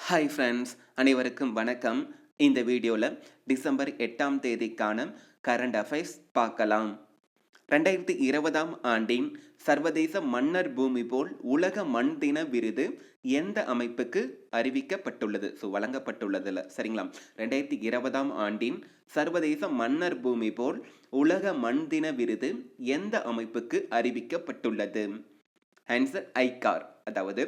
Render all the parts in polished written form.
Hi friends, அனைவருக்கும் வணக்கம். இந்த வீடியோவில் டிசம்பர் 8ஆம் தேதிக்கான கரண்ட் அஃபேர்ஸ் பார்க்கலாம். 2020ஆம் ஆண்டின் சர்வதேச மன்னர் பூமி போல் உலக மண் தின விருது எந்த அமைப்புக்கு அறிவிக்கப்பட்டுள்ளது? வழங்கப்பட்டுள்ளதுல சரிங்களா. 2020ஆம் ஆண்டின் சர்வதேச மன்னர் பூமி போல் உலக மண் தின விருது எந்த அமைப்புக்கு அறிவிக்கப்பட்டுள்ளது? ஆன்சர் ஐகார், அதாவது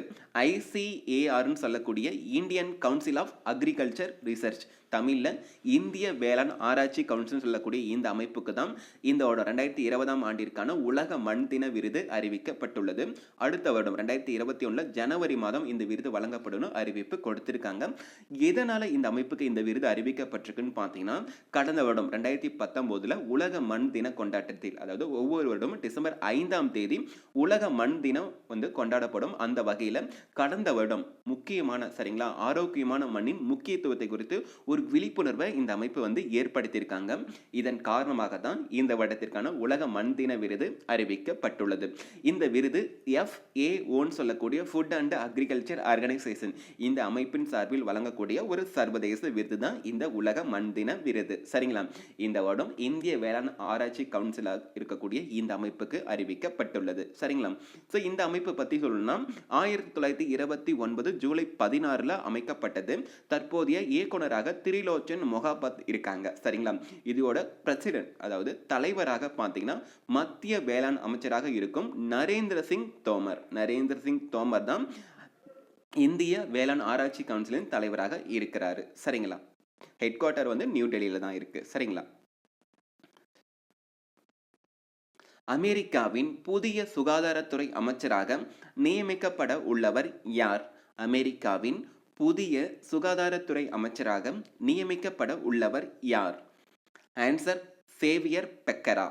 ஐசிஏஆர்னு சொல்லக்கூடிய Indian council of agriculture research, தமிழில் இந்திய வேளாண் ஆராய்ச்சி கவுன்சில் சொல்லக்கூடிய இந்த அமைப்புக்கு தான் இந்த 2020ஆம் ஆண்டிற்கான உலக மண் தின விருது அறிவிக்கப்பட்டுள்ளது. அடுத்த வருடம் 2021 ஜனவரி மாதம் இந்த விருது வழங்கப்படும் அறிவிப்பு கொடுத்திருக்காங்க. எதனால இந்த அமைப்புக்கு இந்த விருது அறிவிக்கப்பட்டிருக்குன்னு பார்த்தீங்கன்னா, கடந்த வருடம் 2019 உலக மண் தின கொண்டாட்டத்தில், அதாவது ஒவ்வொரு வருடமும் டிசம்பர் 5ஆம் தேதி உலக மண் தினம் கொண்டாடப்படும். அந்த வகையில் கடந்த வருடம் முக்கியமான சரிங்களா ஆரோக்கியமான மண்ணின் முக்கியத்துவத்தை குறித்து ஒரு விழிப்புணர்வை இந்த அமைப்பு ஏற்படுத்தியிருக்காங்க. இதன் காரணமாக தான் இந்த வருடத்திற்கான உலக மண் தின விருது அறிவிக்கப்பட்டுள்ளது. இந்த விருது FAOன்னு சொல்லக்கூடிய ஃபுட் அண்ட் அக்ரிகல்ச்சர் ஆர்கனைசேஷன், இந்த அமைப்பின் சார்பில் வழங்கக்கூடிய ஒரு சர்வதேச விருது தான் இந்த உலக மண் தின விருது சரிங்களா. இந்த வருடம் இந்திய வேளாண் ஆராய்ச்சி கவுன்சிலாக இருக்கக்கூடிய இந்த அமைப்புக்கு அறிவிக்கப்பட்டுள்ளது சரிங்களா. இந்த அமைப்பு பற்றி சொல்லணும்னா 1929 ஜூலை 16 அமைக்கப்பட்டது. தற்போதைய இயக்குனராக திரிலோச்சன் மொஹாபத் இருக்காங்க சரிங்களா. இதோட பிரசிடென்ட், அதாவது தலைவராக பார்த்தீங்கன்னா மத்திய வேளாண் அமைச்சராக இருக்கும் நரேந்திர சிங் தோமர் தான் இந்திய வேளாண் ஆராய்ச்சி கவுன்சிலின் தலைவராக இருக்கிறாரு சரிங்களா. ஹெட் குவார்ட்டர் நியூ டெல்லியில தான் இருக்கு சரிங்களா. அமெரிக்காவின் புதிய சுகாதாரத்துறை அமைச்சராக நியமிக்கப்பட உள்ளவர் யார்? அமெரிக்காவின் புதிய சுகாதாரத்துறை அமைச்சராக நியமிக்கப்பட உள்ளவர் யார்? Answer Xavier Becerra.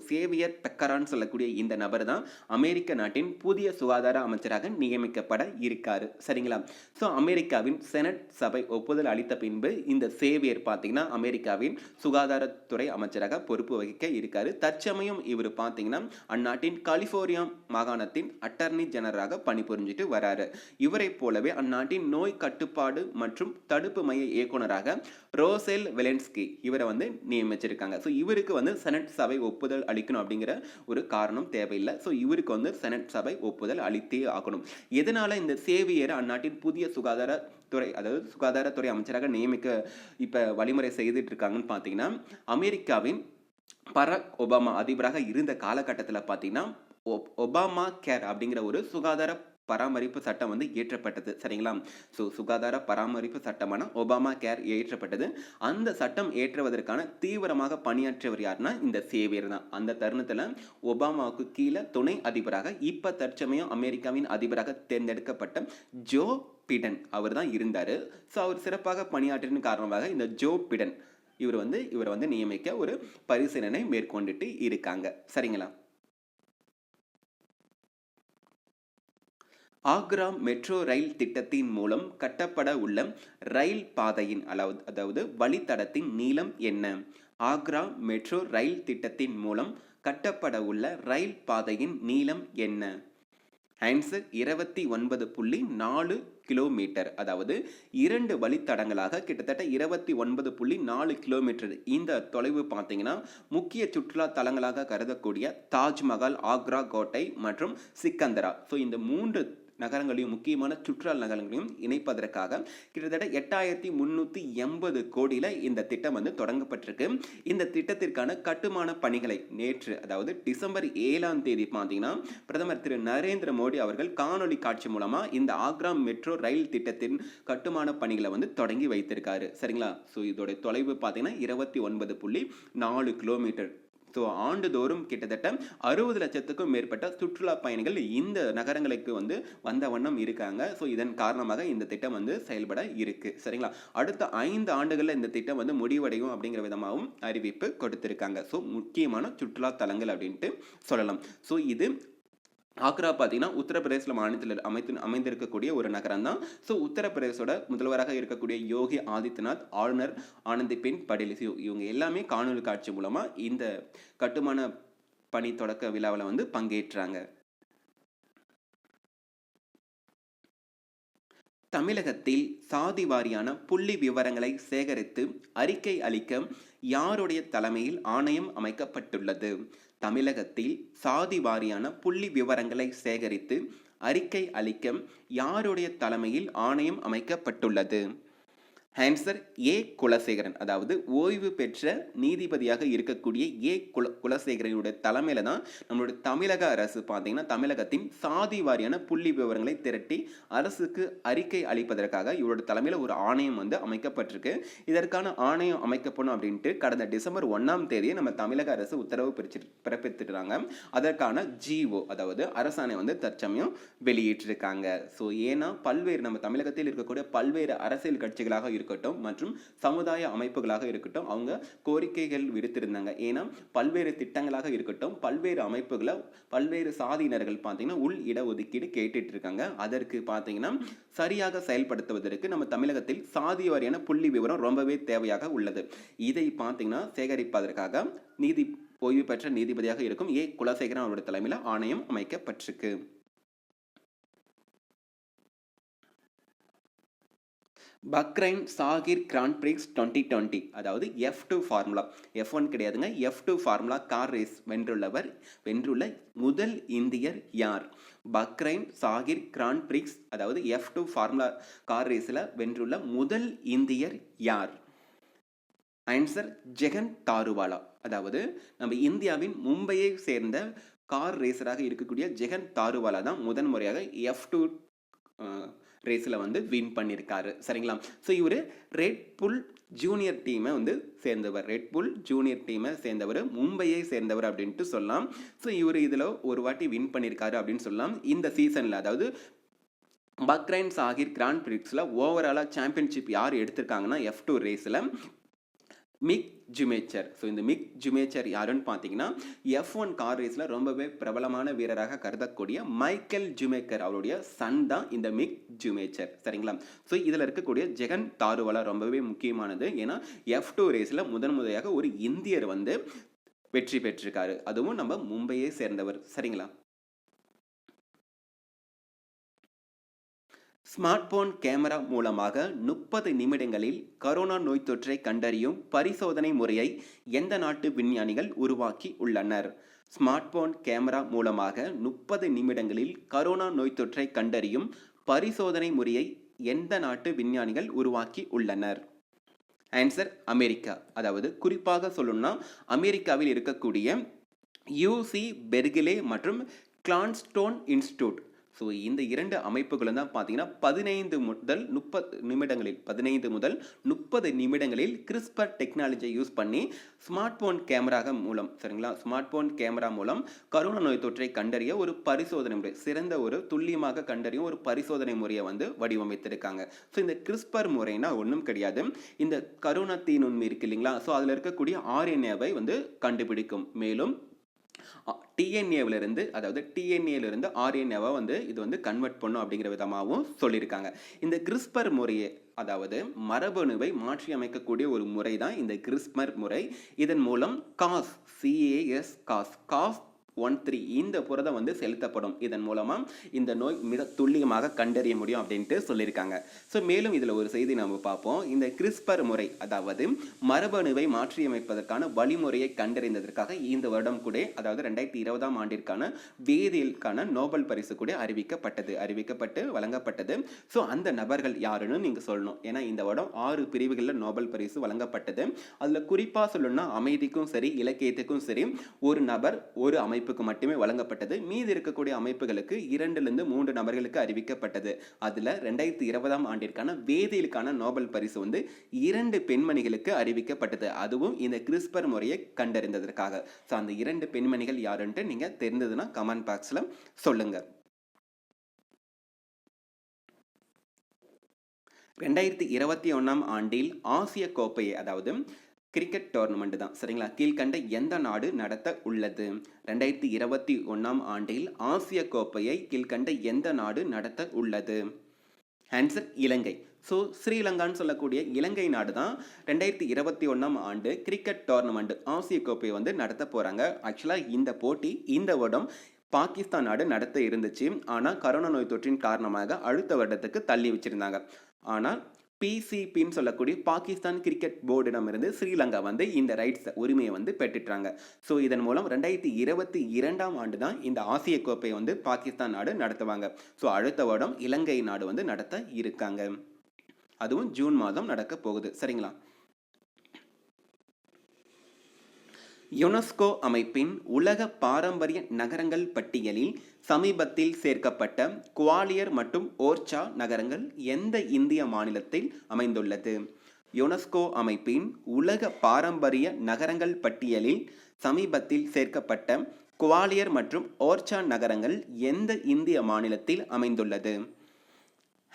சேவியர் பெக்கரான்னு சொல்லக்கூடிய இந்த நபர் தான் அமெரிக்க நாட்டின் புதிய சுகாதார அமைச்சராக நியமிக்கப்பட இருக்காரு சரிங்களா. அமெரிக்காவின் செனட் சபை ஒப்புதல் அளித்த பின்பு இந்த சேவியர் பார்த்தீங்கன்னா அமெரிக்காவின் சுகாதாரத்துறை அமைச்சராக பொறுப்பு வகிக்க இருக்காரு. தற்சமயம் இவர் பார்த்தீங்கன்னா அந்நாட்டின் கலிபோர்னியா மாகாணத்தின் அட்டர்னி ஜெனரலாக பணிபுரிஞ்சிட்டு வராரு. இவரை போலவே அந்நாட்டின் நோய் கட்டுப்பாடு மற்றும் தடுப்பு மைய இயக்குனராக ரோசெல் வெலன்ஸ்கி இவரை நியமிச்சிருக்காங்க. இவருக்கு செனட் சபை ஒப்புதல் அளிக்கணும் அப்படிங்கிற ஒரு காரணம் தேவையில்லை. இவருக்கு செனட் சபை ஒப்புதல் அளித்தே ஆகணும். எதனால இந்த சேவியர் அந்நாட்டின் புதிய சுகாதாரத்துறை அமைச்சராக நியமிக்க இப்ப வழிமுறை செய்துட்டு இருக்காங்கன்னு பாத்தீங்கன்னா, அமெரிக்காவின் பராக் ஒபாமா அதிபராக இருந்த காலகட்டத்தில் பார்த்தீங்கன்னா ஒபாமா கேர் அப்படிங்கிற ஒரு சுகாதார பராமரிப்பு சட்டம் இயற்றப்பட்டது சரிங்களா. சுகாதார பராமரிப்பு சட்டமான ஒபாமா கேர் இயற்றப்பட்டது. அந்த சட்டம் ஏற்றுவதற்கான தீவிரமாக பணியாற்றியவர் யாருன்னா இந்த சேவியர் தான். அந்த தருணத்தில் ஒபாமாவுக்கு கீழே துணை அதிபராக இப்ப தற்சமயம் அமெரிக்காவின் அதிபராக தேர்ந்தெடுக்கப்பட்ட ஜோ பிடன் அவர் தான் இருந்தாரு. அவர் சிறப்பாக பணியாற்றின காரணமாக இந்த ஜோ பிடன் இவர் நியமிக்க ஒரு பரிசீலனை மேற்கொண்டுட்டு இருக்காங்க சரிங்களா. ஆக்ரா மெட்ரோ ரயில் திட்டத்தின் மூலம் கட்டப்பட உள்ள ரயில் பாதையின் அதாவது வழித்தடத்தின் நீளம் என்ன? ஆக்ரா மெட்ரோ ரயில் திட்டத்தின் மூலம் கட்டப்பட உள்ள ரயில் பாதையின் நீளம் என்ன? Answer 29.4 kilometre. அதாவது 2 வழித்தடங்களாக கிட்டத்தட்ட 29.4 கிலோமீட்டர். இந்த தொலைவு பார்த்தீங்கன்னா முக்கிய சுற்றுலா தலங்களாக கருதக்கூடிய தாஜ்மஹால், ஆக்ரா கோட்டை மற்றும் சிக்கந்தரா, இந்த 3 நகரங்களையும் முக்கியமான சுற்றுலா நகரங்களையும் இணைப்பதற்காக கிட்டத்தட்ட 8,380 கோடியில இந்த திட்டம் தொடங்கப்பட்டிருக்கு. இந்த திட்டத்திற்கான கட்டுமான பணிகளை நேற்று, அதாவது டிசம்பர் 7ஆம் தேதி பார்த்தீங்கன்னா பிரதமர் திரு நரேந்திர மோடி அவர்கள் காணொலி காட்சி மூலமா இந்த ஆக்ரா மெட்ரோ ரயில் திட்டத்தின் கட்டுமான பணிகளை தொடங்கி வைத்திருக்காரு சரிங்களா. இதோட தொலைவு பார்த்தீங்கன்னா 29.4 கிலோமீட்டர். ஆண்டுதோறும் கிட்டத்தட்ட 60 லட்சத்துக்கும் மேற்பட்ட சுற்றுலா பயணிகள் இந்த நகரங்களுக்கு வந்த வண்ணம் இருக்காங்க. இதன் காரணமாக இந்த திட்டம் செயல்பட இருக்கு சரிங்களா. அடுத்த 5 ஆண்டுகள்ல இந்த திட்டம் முடிவடையும் அப்படிங்கிற விதமாகவும் அறிவிப்பு கொடுத்திருக்காங்க. முக்கியமான சுற்றுலா தலங்கள் அப்படின்ட்டு சொல்லலாம். இது ஆக்ரா பார்த்தீங்கன்னா உத்தரப்பிரதேச மாநிலத்தில் அமைந்திருக்கக்கூடிய ஒரு நகரம் தான். உத்தரப்பிரதேசோட முதல்வராக இருக்கக்கூடிய யோகி ஆதித்யநாத், ஆளுநர் ஆனந்திபென் படேல் இவங்க எல்லாமே காணொலி காட்சி மூலமா இந்த கட்டுமான பணி தொடக்க விழாவில் பங்கேற்றாங்க. தமிழகத்தில் சாதி வாரியான புள்ளி விவரங்களை சேகரித்து அறிக்கை அளிக்க யாருடைய தலைமையில் ஆணையம் அமைக்கப்பட்டுள்ளது? தமிழகத்தில் சாதி வாரியான புள்ளி விவரங்களை சேகரித்து அறிக்கை அளிக்க யாருடைய தலைமையில் ஆணையம் அமைக்கப்பட்டுள்ளது? Answer A Kulasekaran. அதாவது ஓய்வு பெற்ற நீதிபதியாக இருக்கக்கூடிய ஏ குலசேகரனுடைய தலைமையில தான் நம்மளுடைய தமிழக அரசு பார்த்தீங்கன்னா தமிழகத்தின் சாதி வாரியான புள்ளி விவரங்களை திரட்டி அரசுக்கு அறிக்கை அளிப்பதற்காக இவரோட தலைமையில் ஒரு ஆணையம் வந்து அமைக்கப்பட்டிருக்கு. இதற்கான ஆணையம் அமைக்கப்படும் அப்படின்ட்டு கடந்த டிசம்பர் 1ஆம் தேதியை நம்ம தமிழக அரசு உத்தரவு பிறப்பித்துட்டாங்க. அதற்கான ஜிஓ அதாவது அரசாணை வந்து தற்சமயம் வெளியிட்டிருக்காங்க. ஸோ ஏன்னா பல்வேறு நம்ம தமிழகத்தில் இருக்கக்கூடிய பல்வேறு அரசியல் கட்சிகளாக இருக்கட்டும் மற்றும் சமுதாய அமைப்புகளாக இருக்கட்டும் அவங்க கோரிக்கைகள் விடுத்திருந்தாங்க. ஏன்னா பல்வேறு திட்டங்களாக இருக்கட்டும் பல்வேறு அமைப்புகளை பல்வேறு சாதியினர்கள் பார்த்தீங்கன்னா உள் இடஒதுக்கீடு கேட்டுட்டு இருக்காங்க. அதற்கு பார்த்தீங்கன்னா சரியாக செயல்படுத்துவதற்கு நம்ம தமிழகத்தில் சாதி வாரியான புள்ளி விவரம் ரொம்பவே தேவையாக உள்ளது. இதை பார்த்தீங்கன்னா சேகரிப்பதற்காக ஓய்வு பெற்ற நீதிபதியாக இருக்கும் ஏ குலசேகரன் அவருடைய தலைமையில் ஆணையம் அமைக்கப்பட்டிருக்கு. பக்ரைன் சாகிர் கிராண்ட் பிரிக்ஸ் 2020 அதாவது F2 ஃபார்முலா F1 கிடையாதுங்க F2 ஃபார்முலா கார் ரேஸ் வென்றுள்ள முதல் இந்தியர் யார்? பக்ரைன் சாகிர் கிராண்ட் பிரிக்ஸ் அதாவது F2 ஃபார்முலா கார் ரேஸில் வென்றுள்ள முதல் இந்தியர் யார்? ஆன்சர் ஜெகன் தாருவாலா. அதாவது நம்ம இந்தியாவின் மும்பையை சேர்ந்த கார் ரேசராக இருக்கக்கூடிய ஜெகன் தாருவாலா தான் முதன் முறையாக F2 ரேஸில் வந்து வின் பண்ணியிருக்காரு. சரிங்களா? ஸோ இவர் ரெட் புல் ஜூனியர் டீமை வந்து சேர்ந்தவர். ரெட் புல் ஜூனியர் டீமை சேர்ந்தவர், மும்பையை சேர்ந்தவர் அப்படின்ட்டு சொல்லலாம். ஸோ இவர் இதில் ஒரு வாட்டி வின் பண்ணியிருக்காரு அப்படின்னு சொல்லலாம். இந்த சீசனில் அதாவது பக்ரைன் சாகிர் கிராண்ட் பிரிக்ஸில் ஓவராலாக சாம்பியன்ஷிப் யார் எடுத்திருக்காங்கன்னா F2 ரேஸில் மிக் ஜுமேச்சர். ஸோ இந்த மிக் ஜுமேச்சர் யாருன்னு பார்த்தீங்கன்னா F1 கார் ரேஸில் ரொம்பவே பிரபலமான வீரராக கருதக்கூடிய மைக்கேல் ஜுமேக்கர் அவருடைய சன் தான் இந்த மிக் ஜுமேச்சர். சரிங்களா? ஸோ இதில் இருக்கக்கூடிய ஜெகன் தாருவாலா ரொம்பவே முக்கியமானது. ஏன்னா F2 ரேஸில் முதன்முறையாக ஒரு இந்தியர் வந்து வெற்றி பெற்றிருக்காரு. அதுவும் நம்ம மும்பையை சேர்ந்தவர். சரிங்களா? ஸ்மார்ட் போன் கேமரா மூலமாக 30 நிமிடங்களில் கரோனா நோய் தொற்றை கண்டறியும் பரிசோதனை முறையை எந்த நாட்டு விஞ்ஞானிகள் உருவாக்கி உள்ளனர்? ஸ்மார்ட் போன் கேமரா மூலமாக 30 நிமிடங்களில் கரோனா நோய் தொற்றை கண்டறியும் பரிசோதனை முறையை எந்த நாட்டு விஞ்ஞானிகள் உருவாக்கி உள்ளனர்? Answer America. அதாவது குறிப்பாக சொல்லணும்னா அமெரிக்காவில் இருக்கக்கூடிய யூசி பெர்கிலே மற்றும் கிளான்ஸ்டோன் இன்ஸ்டிடியூட். ஸோ இந்த இரண்டு அமைப்புகளும் தான் பார்த்தீங்கன்னா 15 முதல் 30 நிமிடங்களில் கிறிஸ்பர் டெக்னாலஜியை யூஸ் பண்ணி ஸ்மார்ட் போன் கேமரா மூலம் சரிங்களா ஸ்மார்ட் போன் கேமரா மூலம் கரோனா நோய் தொற்றை கண்டறிய ஒரு பரிசோதனை முறை சிறந்த ஒரு துல்லியமாக கண்டறியும் ஒரு பரிசோதனை முறையை வந்து வடிவமைத்திருக்காங்க. ஸோ இந்த கிறிஸ்பர் முறைனா ஒன்றும் கிடையாது. இந்த கரோனா தீநுண்மி இருக்கு இல்லைங்களா? ஸோ அதில் இருக்கக்கூடிய RNA-வை வந்து கண்டுபிடிக்கும். மேலும் டிஎன்ஏவிலிருந்து RNA-வை வந்து இது வந்து கன்வெர்ட் பண்ணும் அப்படிங்கிற விதமாகவும் சொல்லியிருக்காங்க. இந்த கிறிஸ்பர் முறையை அதாவது மரபணுவை மாற்றி அமைக்கக்கூடிய ஒரு முறை தான் இந்த கிறிஸ்பர் முறை. இதன் மூலம் CAS 13 இந்த புரதம் வந்து செலுத்தப்படும். இதன் மூலமா இந்த நோய் மிக துல்லியமாக கண்டறிய முடியும் அப்படின்ட்டு சொல்லியிருக்காங்க. ஸோ மேலும் இதில் ஒரு செய்தி நம்ம பார்ப்போம். இந்த கிறிஸ்பர் முறை அதாவது மரபணுவை மாற்றியமைப்பதற்கான வழிமுறையை கண்டறிந்ததற்காக இந்த வருடம் கூட அதாவது 2020ஆம் ஆண்டிற்கான வேதியியலுக்கான நோபல் பரிசு கூட அறிவிக்கப்பட்டு வழங்கப்பட்டது. ஸோ அந்த நபர்கள் யாருன்னு நீங்கள் சொல்லணும். ஏன்னா இந்த வருடம் 6 பிரிவுகளில் நோபல் பரிசு வழங்கப்பட்டது. அதில் குறிப்பாக சொல்லணும்னா அமைதிக்கும் சரி இலக்கியத்துக்கும் சரி ஒரு நபர் ஒரு அமைப்புக்கு மட்டுமே வழங்கப்பட்டது. மீதி இருக்கக்கூடிய அமைப்புகளுக்கு 2-3 நபர்களுக்கு அறிவிக்கப்பட்டது. அதுல 2020ஆம் ஆண்டிற்கான வேதியியலுக்கான நோபல் பரிசு வந்து 2 பெண்மணிகளுக்கு அறிவிக்கப்பட்டது. அதுவும் இந்த கிறிஸ்பர் முறையை கண்டறிந்ததற்காக. ஸோ அந்த 2 பெண்மணிகள் யாருன்ட்டு நீங்க தெரிந்ததுன்னா கமெண்ட் பாக்ஸ்ல சொல்லுங்க. 2021ஆம் ஆண்டில் ஆசிய கோப்பையை அதாவது கிரிக்கெட் டோர்னமெண்ட் தான் சரிங்களா கீழ்கண்ட எந்த நாடு நடத்த உள்ளது? 2021ஆம் ஆண்டில் ஆசிய கோப்பையை கீழ்கண்ட எந்த நாடு நடத்த உள்ளது? ஆன்சர் இலங்கை. ஸோ ஸ்ரீலங்கான்னு சொல்லக்கூடிய இலங்கை நாடு தான் 2021ஆம் ஆண்டு கிரிக்கெட் டோர்னமெண்ட் ஆசிய கோப்பையை வந்து நடத்த போகிறாங்க. ஆக்சுவலாக இந்த போட்டி இந்த வருடம் பாகிஸ்தான் நாடு நடத்த இருந்துச்சு. ஆனால் கரோனா நோய் தொற்றின் காரணமாக அடுத்த வருடத்துக்கு தள்ளி வச்சிருந்தாங்க. ஆனால் பிசிபின்னு சொல்லக்கூடிய பாகிஸ்தான் கிரிக்கெட் போர்டிடமிருந்து ஸ்ரீலங்கா வந்து இந்த ரைட்ஸ் உரிமையை வந்து பெற்றுட்டாங்க. ஸோ இதன் மூலம் 2022ஆம் ஆண்டு தான் இந்த ஆசிய கோப்பையை வந்து பாகிஸ்தான் நாடு நடத்துவாங்க. ஸோ அடுத்த வருடம் இலங்கை நாடு வந்து நடத்த இருக்காங்க. அதுவும் ஜூன் மாதம் நடக்க போகுது. சரிங்களா? யுனெஸ்கோ அமைப்பின் உலக பாரம்பரிய நகரங்கள் பட்டியலில் சமீபத்தில் சேர்க்கப்பட்ட குவாலியர் மற்றும் ஓர்ச்சா நகரங்கள் எந்த இந்திய மாநிலத்தில் அமைந்துள்ளது? யுனெஸ்கோ அமைப்பின் உலக பாரம்பரிய நகரங்கள் பட்டியலில் சமீபத்தில் சேர்க்கப்பட்ட குவாலியர் மற்றும் ஓர்ச்சா நகரங்கள் எந்த இந்திய மாநிலத்தில் அமைந்துள்ளது?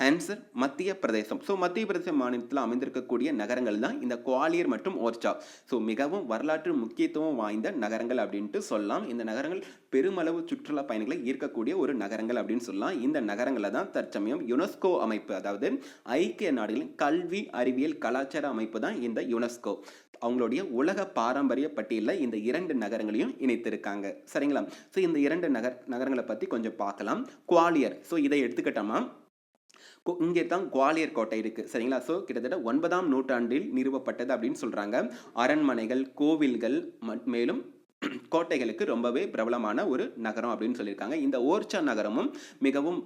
ஆன்சர் மத்திய பிரதேசம். ஸோ மத்திய பிரதேச மாநிலத்தில் அமைந்திருக்கக்கூடிய நகரங்கள் தான் இந்த குவாலியர் மற்றும் ஓர்ச்சா. ஸோ மிகவும் வரலாற்று முக்கியத்துவம் வாய்ந்த நகரங்கள் அப்படின்ட்டு சொல்லலாம். இந்த நகரங்கள் பெருமளவு சுற்றுலா பயணிகளை ஈர்க்கக்கூடிய ஒரு நகரங்கள் அப்படின்னு சொல்லலாம். இந்த நகரங்களை தான் தற்சமயம் யுனெஸ்கோ அமைப்பு, அதாவது ஐக்கிய நாடுகளின் கல்வி அறிவியல் கலாச்சார அமைப்பு தான் இந்த யுனெஸ்கோ. அவங்களுடைய உலக பாரம்பரிய பட்டியலில் இந்த 2 நகரங்களையும் இணைத்திருக்காங்க. சரிங்களா? ஸோ இந்த 2 நகரங்களை பற்றி கொஞ்சம் பார்க்கலாம். குவாலியர், ஸோ இதை எடுத்துக்கிட்டோமா, இங்கே தான் குவாலியர் கோட்டை இருக்கு. சரிங்களா? ஸோ கிட்டத்தட்ட 9ஆம் நூற்றாண்டில் நிறுவப்பட்டது அப்படின்னு சொல்றாங்க. அரண்மனைகள், கோவில்கள், மேலும் கோட்டைகளுக்கு ரொம்பவே பிரபலமான ஒரு நகரம் அப்படின்னு சொல்லியிருக்காங்க. இந்த ஓர்ச்சா நகரமும் மிகவும்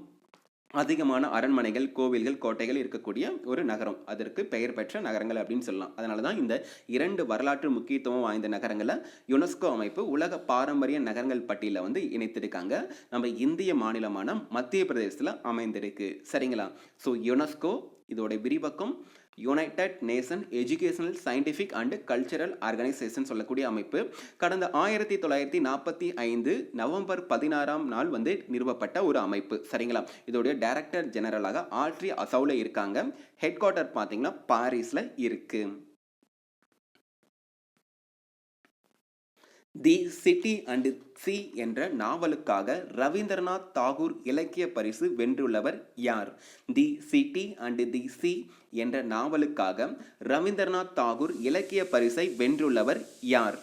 அதிகமான அரண்மனைகள், கோவில்கள், கோட்டைகள் இருக்கக்கூடிய ஒரு நகரம். அதற்கு பெயர் பெற்ற நகரங்கள் அப்படின்னு சொல்லலாம். அதனால தான் இந்த 2 வரலாற்று முக்கியத்துவம் வாய்ந்த நகரங்களை யுனெஸ்கோ அமைப்பு உலக பாரம்பரிய நகரங்கள் பட்டியலில் வந்து இணைத்திருக்காங்க. நம்ம இந்திய மாநிலமான மத்திய பிரதேசத்தில் அமைந்திருக்கு. சரிங்களா? ஸோ யுனெஸ்கோ, இதோட விரிவாக்கம் United nation educational scientific and cultural organisation சொல்லக்கூடிய அமைப்பு. கடந்த 1945 நவம்பர் 16ஆம் நாள் வந்து நிறுவப்பட்ட ஒரு அமைப்பு. சரிங்களா? இதோடைய டைரக்டர் ஜெனரலாக ஆல்ட்ரி அசௌலே இருக்காங்க. ஹெட் குவார்ட்டர் பார்த்தீங்கன்னா பாரிஸில் இருக்கு. தி சிட்டி அண்ட் சி என்ற நாவலுக்காக ரவீந்திரநாத் தாகூர் இலக்கிய பரிசு வென்றுள்ளவர் யார்? தி சிட்டி அண்ட் தி சி என்ற நாவலுக்காக ரவீந்திரநாத் தாகூர் இலக்கிய பரிசை வென்றுள்ளவர் யார்?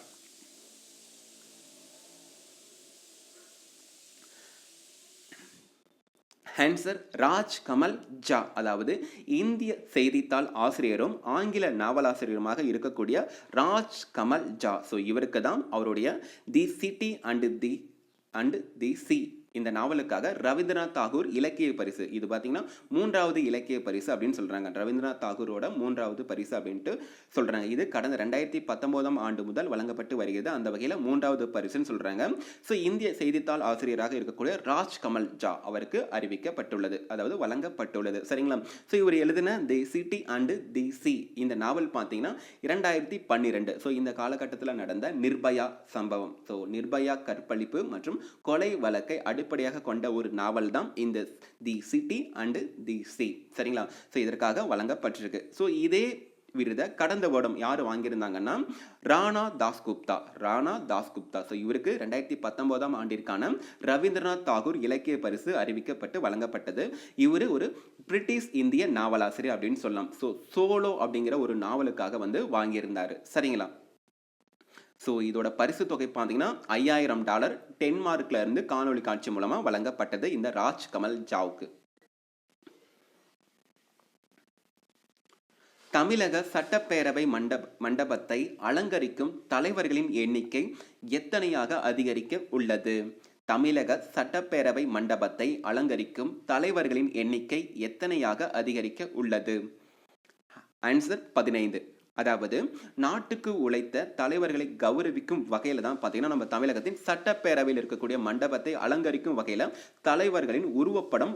ஆன்சர் ராஜ் கமல் ஜா. அதாவது இந்திய செய்தித்தாள் ஆசிரியரும் ஆங்கில நாவலாசிரியருமாக இருக்கக்கூடிய ராஜ் கமல் ஜா. ஸோ இவருக்கு தான் அவருடைய தி சிட்டி அண்ட் தி சி இந்த நாவலுக்காக ரவீந்திரநாத் தாகூர் இலக்கிய பரிசு, இது பார்த்தீங்கன்னா 3வது இலக்கிய பரிசு அப்படின்னு சொல்றாங்க. ரவீந்திரநாத் தாகூரோட 3வது பரிசு அப்படின்ட்டு சொல்றாங்க. இது கடந்த 2019ஆம் ஆண்டு முதல் வழங்கப்பட்டு வருகிறது. அந்த வகையில் 3வது பரிசுன்னு சொல்றாங்க. ஸோ இந்திய செய்தித்தாள் ஆசிரியராக இருக்கக்கூடிய ராஜ் கமல் ஜா அவருக்கு அறிவிக்கப்பட்டுள்ளது, அதாவது வழங்கப்பட்டுள்ளது. சரிங்களா? ஸோ இவர் எழுதின தி சிட்டி அண்ட் தி சி இந்த நாவல் பார்த்தீங்கன்னா 2012. ஸோ இந்த காலகட்டத்தில் நடந்த நிர்பயா சம்பவம், ஸோ நிர்பயா கற்பழிப்பு மற்றும் கொலை வழக்கை அடிப்படையாக கொண்ட ஒரு நாவல் தான் இந்த தி சிட்டி அண்ட் தி சி. சரிங்களா? ஸோ இதற்காக வழங்கப்பட்டிருக்கு. ஸோ இதே விருதை கடந்த வருடம் யார் வாங்கியிருந்தாங்கன்னா ராணா தாஸ்குப்தா. ஸோ இவருக்கு 2019ஆம் ஆண்டிற்கான ரவீந்திரநாத் தாகூர் இலக்கிய பரிசு அறிவிக்கப்பட்டு வழங்கப்பட்டது. இவர் ஒரு பிரிட்டிஷ் இந்திய நாவலாசிரியர் அப்படின்னு சொல்லலாம். ஸோ சோலோ அப்படிங்கிற ஒரு நாவலுக்காக வந்து வாங்கியிருந்தாரு. சரிங்களா? ஸோ இதோட பரிசு தொகை பார்த்தீங்கன்னா $5000 டென்மார்க்ல இருந்து காணொலி காட்சி மூலமாக வழங்கப்பட்டது இந்த ராஜ் கமல் ஜாவுக்கு. தமிழக சட்டப்பேரவை மண்டபத்தை அலங்கரிக்கும் தலைவர்களின் எண்ணிக்கை எத்தனையாக அதிகரிக்க உள்ளது? தமிழக சட்டப்பேரவை மண்டபத்தை அலங்கரிக்கும் தலைவர்களின் எண்ணிக்கை எத்தனையாக அதிகரிக்க உள்ளது? ஆன்சர் 15. அதாவது நாட்டுக்கு உழைத்த தலைவர்களை கௌரவிக்கும் வகையில் தான் பார்த்தீங்கன்னா நம்ம தமிழகத்தின் சட்டப்பேரவையில் இருக்கக்கூடிய மண்டபத்தை அலங்கரிக்கும் வகையில் தலைவர்களின் உருவப்படம்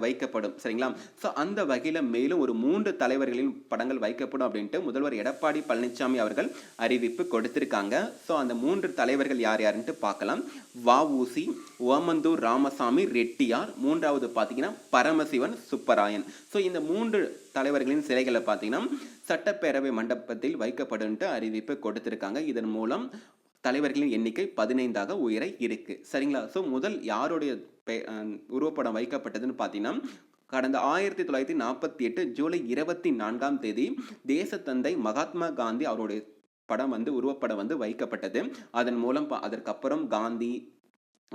வைக்கப்படும். சரிங்களா? ஸோ அந்த வகையில் மேலும் ஒரு 3 தலைவர்களின் படங்கள் வைக்கப்படும் அப்படின்ட்டு முதல்வர் எடப்பாடி பழனிசாமி அவர்கள் அறிவிப்பு கொடுத்திருக்காங்க. ஸோ அந்த 3 தலைவர்கள் யார் யாருன்ட்டு பார்க்கலாம். வஉசி, ஓமந்தூர் ராமசாமி ரெட்டியார், 3வது பார்த்தீங்கன்னா பரமசிவன் சுப்பராயன். ஸோ இந்த 3 தலைவர்களின் சிலைகளை பார்த்தீங்கன்னா சட்டப்பேரவை மண்டபத்தில் வைக்கப்படும்ட்டு அறிவிப்பு கொடுத்திருக்காங்க. இதன் மூலம் தலைவர்களின் எண்ணிக்கை 15ஆக உயர இருக்கு. சரிங்களா? ஸோ முதல் யாருடைய உருவப்படம் வைக்கப்பட்டதுன்னு பார்த்தீங்கன்னா கடந்த 1948 ஜூலை 24ஆம் தேதி தேசத்தந்தை மகாத்மா காந்தி அவருடைய படம் வந்து உருவப்படம் வந்து வைக்கப்பட்டது. அதன் மூலம் அதற்கப்புறம் காந்தி,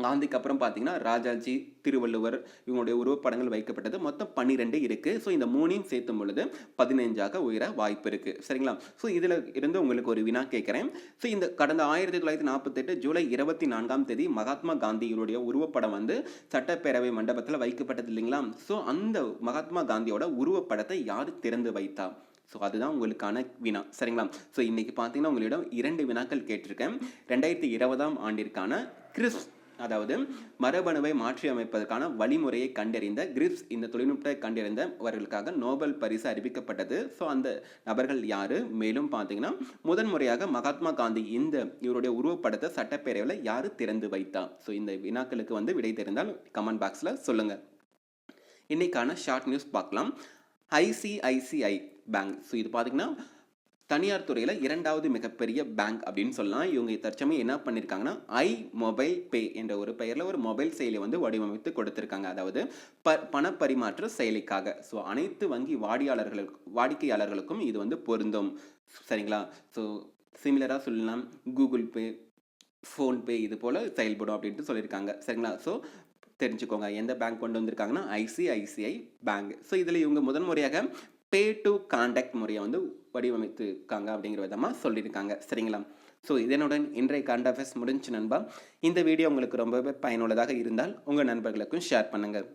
காந்திக்கு அப்புறம் பார்த்தீங்கன்னா ராஜாஜி, திருவள்ளுவர் இவங்களுடைய உருவப்படங்கள் வைக்கப்பட்டது. மொத்தம் 12 இருக்கு. ஸோ இந்த 3யும் சேர்த்தும் பொழுது 15ஆக உயர வாய்ப்பு இருக்கு. சரிங்களா? ஸோ இதுல இருந்து உங்களுக்கு ஒரு வினா கேட்கிறேன். ஸோ இந்த கடந்த 1948 ஜூலை 24ஆம் தேதி மகாத்மா காந்தியினுடைய உருவப்படம் வந்து சட்டப்பேரவை மண்டபத்துல வைக்கப்பட்டது இல்லைங்களா? ஸோ அந்த மகாத்மா காந்தியோட உருவப்படத்தை யார் திறந்து வைத்தா? ஸோ அதுதான் உங்களுக்கான வினா. சரிங்களா? ஸோ இன்னைக்கு பார்த்தீங்கன்னா உங்களிடம் 2 வினாக்கள் கேட்டிருக்கேன். 2020ஆம் ஆண்டிற்கான கிறிஸ்ப், அதாவது மரபணுவை மாற்றி அமைப்பதற்கான வழிமுறையை கண்டறிந்த கிரிப்ஸ் இந்த தொழில்நுட்பத்தை கண்டறிந்தவர்களுக்காக நோபல் பரிசு அறிவிக்கப்பட்டது. ஸோ அந்த நபர்கள் யாரு? மேலும் பார்த்தீங்கன்னா முதன்முறையாக மகாத்மா காந்தி இந்த இவருடைய உருவப்படத்தை சட்டப்பேரவையில் யாரு திறந்து வைத்தா? ஸோ இந்த வினாக்களுக்கு வந்து விடை தெரிந்தால் கமெண்ட் பாக்ஸில் சொல்லுங்க. இன்னைக்கான ஷார்ட் நியூஸ் பார்க்கலாம். ஐசிஐசிஐ பேங்க், ஸோ இது பார்த்தீங்கன்னா தனியார் துறையில் 2வது மிகப்பெரிய பேங்க் அப்படின்னு சொல்லலாம். இவங்க தற்சமயம் என்ன பண்ணியிருக்காங்கன்னா மொபைல் பே என்ற ஒரு பெயரில் ஒரு மொபைல் செயலியை வந்து வடிவமைத்து கொடுத்துருக்காங்க. அதாவது பணப்பரிமாற்ற செயலிக்காக. ஸோ அனைத்து வங்கி வாடிக்கையாளர்களுக்கும் இது வந்து பொருந்தும். சரிங்களா? ஸோ சிமிலராக சொல்லலாம் கூகுள் பே, ஃபோன்பே இது போல் செயல்படும் அப்படின்ட்டு சொல்லியிருக்காங்க. சரிங்களா? ஸோ தெரிஞ்சுக்கோங்க எந்த பேங்க் கொண்டு வந்திருக்காங்கன்னா ஐசிஐசிஐ பேங்க். ஸோ இதில் இவங்க முதன்முறையாக பே டு கான்டாக்ட் முறையை வந்து வடிவமைத்துருக்காங்க அப்படிங்கிற விதமாக சொல்லியிருக்காங்க. சரிங்களா? ஸோ இதனுடன் இன்றைய கரண்ட் அஃபேர்ஸ் முடிஞ்சு நண்பா. இந்த வீடியோ உங்களுக்கு ரொம்பவே பயனுள்ளதாக இருந்தால் உங்கள் நண்பர்களுக்கும் ஷேர் பண்ணுங்கள்.